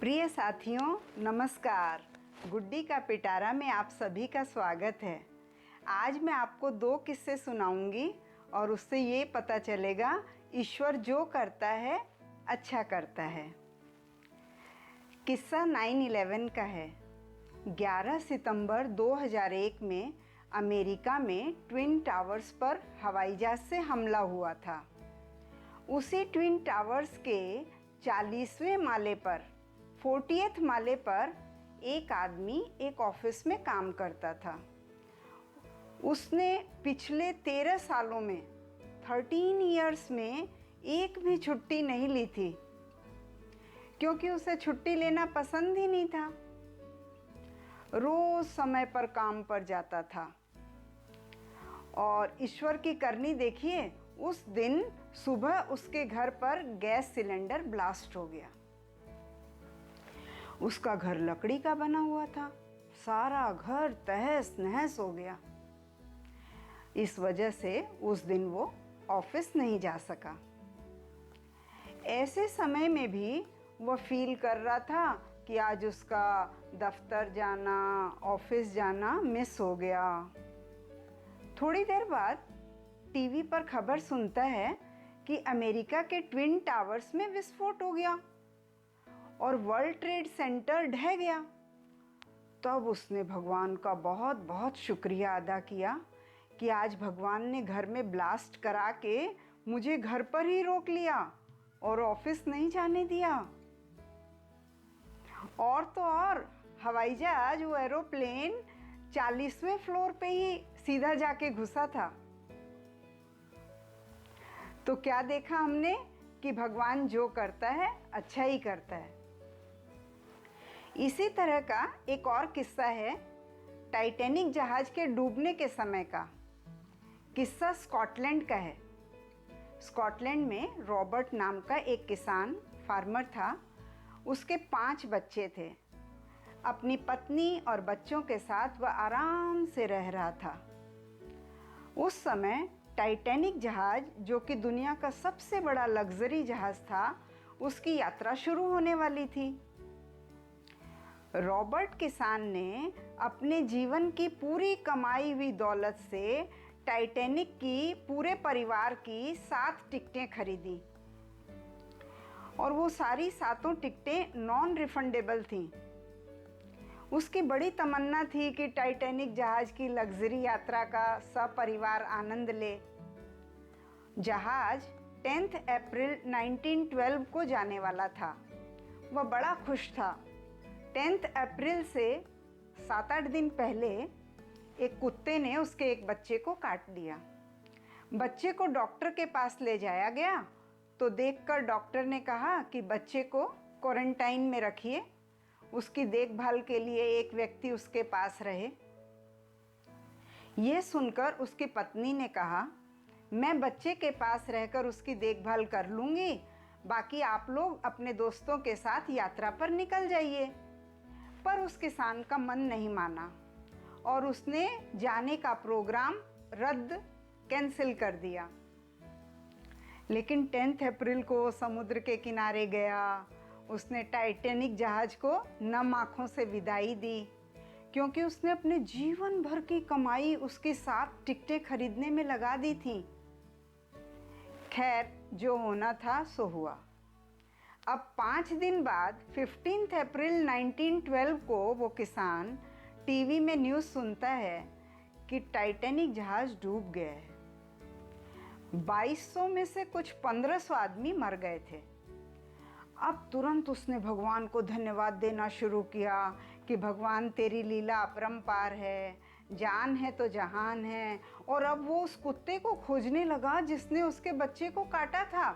प्रिय साथियों, नमस्कार। गुड्डी का पिटारा में आप सभी का स्वागत है। आज मैं आपको 2 किस्से सुनाऊंगी और उससे ये पता चलेगा ईश्वर जो करता है अच्छा करता है। किस्सा 9/11 का है। 11 सितंबर 2001 में अमेरिका में ट्विन टावर्स पर हवाई जहाज से हमला हुआ था। उसी ट्विन टावर्स के 40वें माले पर 40th माले पर एक आदमी एक ऑफिस में काम करता था। उसने पिछले 13 सालों में 13 इयर्स में एक भी छुट्टी नहीं ली थी, क्योंकि उसे छुट्टी लेना पसंद ही नहीं था। रोज समय पर काम पर जाता था और ईश्वर की करनी देखिए, उस दिन सुबह उसके घर पर गैस सिलेंडर ब्लास्ट हो गया। उसका घर लकड़ी का बना हुआ था, सारा घर तहस नहस हो गया। इस वजह से उस दिन वो ऑफिस नहीं जा सका। ऐसे समय में भी वह फील कर रहा था कि आज उसका दफ्तर जाना, ऑफिस जाना मिस हो गया। थोड़ी देर बाद टीवी पर खबर सुनता है कि अमेरिका के ट्विन टावर्स में विस्फोट हो गया और वर्ल्ड ट्रेड सेंटर ढह गया। तब उसने भगवान का बहुत बहुत शुक्रिया अदा किया कि आज भगवान ने घर में ब्लास्ट करा के मुझे घर पर ही रोक लिया और ऑफिस नहीं जाने दिया। और तो और हवाई जहाज, वो एरोप्लेन 40वें फ्लोर पे ही सीधा जाके घुसा था। तो क्या देखा हमने कि भगवान जो करता है अच्छा ही करता है। इसी तरह का एक और किस्सा है टाइटैनिक जहाज के डूबने के समय का। किस्सा स्कॉटलैंड का है। स्कॉटलैंड में रॉबर्ट नाम का एक किसान फार्मर था। उसके 5 बच्चे थे। अपनी पत्नी और बच्चों के साथ वह आराम से रह रहा था। उस समय टाइटैनिक जहाज, जो कि दुनिया का सबसे बड़ा लग्जरी जहाज था, उसकी यात्रा शुरू होने वाली थी। रॉबर्ट किसान ने अपने जीवन की पूरी कमाई हुई दौलत से टाइटैनिक की पूरे परिवार की 7 टिकटें खरीदी और वो सारी 7 टिकटें नॉन रिफंडेबल थीं। उसकी बड़ी तमन्ना थी कि टाइटैनिक जहाज की लग्जरी यात्रा का सपरिवार आनंद ले। जहाज 10 अप्रैल 1912 को जाने वाला था। वह बड़ा खुश था। 10 अप्रैल से 7-8 दिन पहले एक कुत्ते ने उसके एक बच्चे को काट दिया। बच्चे को डॉक्टर के पास ले जाया गया तो देखकर डॉक्टर ने कहा कि बच्चे को क्वारंटाइन में रखिए, उसकी देखभाल के लिए एक व्यक्ति उसके पास रहे। यह सुनकर उसकी पत्नी ने कहा, मैं बच्चे के पास रहकर उसकी देखभाल कर लूँगी, बाकी आप लोग अपने दोस्तों के साथ यात्रा पर निकल जाइए। पर उस किसान का मन नहीं माना और उसने जाने का प्रोग्राम कैंसिल कर दिया। लेकिन 10 अप्रैल को समुद्र के किनारे गया। उसने टाइटैनिक जहाज को नम आँखों से विदाई दी, क्योंकि उसने अपने जीवन भर की कमाई उसकी 7 टिकटें खरीदने में लगा दी थी। खैर, जो होना था सो हुआ। अब 5 दिन बाद 15 अप्रैल 1912 को वो किसान टीवी में न्यूज़ सुनता है कि टाइटैनिक जहाज डूब गया है। 2200 में से कुछ 1500 आदमी मर गए थे। अब तुरंत उसने भगवान को धन्यवाद देना शुरू किया कि भगवान तेरी लीला अपरंपार है, जान है तो जहान है। और अब वो उस कुत्ते को खोजने लगा जिसने उसके बच्चे को काटा था।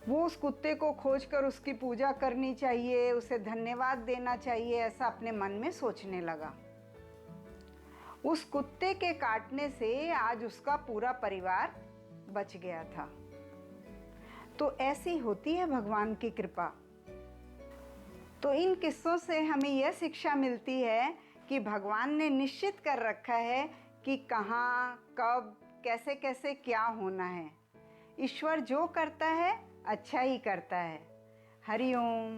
वो उस कुत्ते को खोजकर उसकी पूजा करनी चाहिए, उसे धन्यवाद देना चाहिए, ऐसा अपने मन में सोचने लगा। उस कुत्ते के काटने से आज उसका पूरा परिवार बच गया था। तो ऐसी होती है भगवान की कृपा। तो इन किस्सों से हमें यह शिक्षा मिलती है कि भगवान ने निश्चित कर रखा है कि कहाँ, कब, कैसे कैसे क्या होना है। ईश्वर जो करता है अच्छा ही करता है। हरिओम।